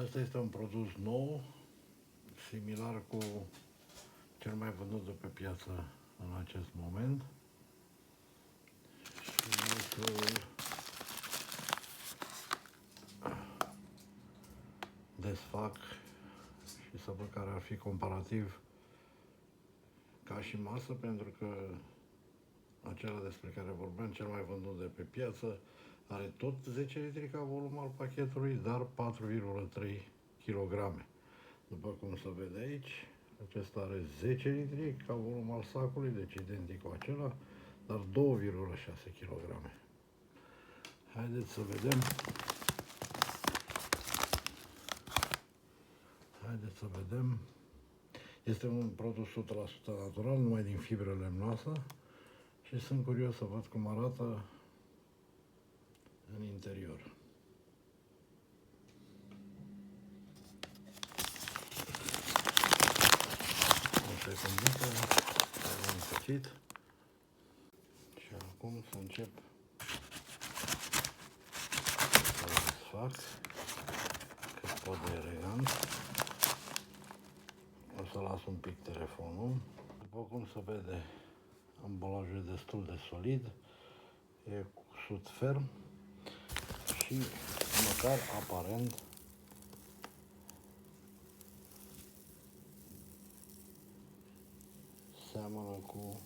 Asta este un produs nou, similar cu cel mai vândut de pe piață în acest moment. Și o să îl desfac și să văd care ar fi comparativ ca și masă, pentru că acela despre care vorbeam, cel mai vândut de pe piață, are tot 10 litri ca volum al pachetului, dar 4,3 kg. După cum se vede aici, acesta are 10 litri ca volum al sacului, deci identic cu acela, dar 2,6 kg. Haideți să vedem. Este un produs 100% natural, numai din fibră lemnoasă, și sunt curios să văd cum arată în interior. Asta e condită, am cuțit și acum să încep să-l desfac cât pot de elegant. O să las un pic telefonul. După cum se vede, ambalajul e destul de solid, e cusut ferm și măcar aparent seamănă cu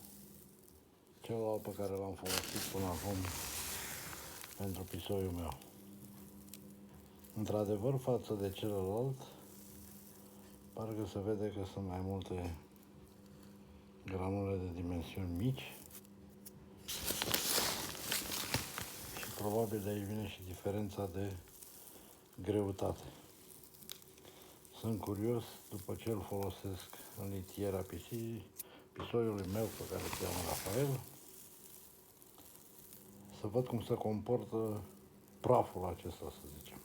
celălalt pe care l-am folosit până acum pentru pisoiul meu. Într-adevăr, față de celălalt, parcă se vede că sunt mai multe granule de dimensiuni mici și probabil de aici vine și diferența de greutate. Sunt curios, după ce îl folosesc în litiera pisoiului meu, pe care se cheamă Rafael, să văd cum se comportă praful acesta, să zicem.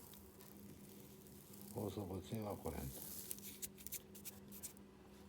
O să vă țin la curent.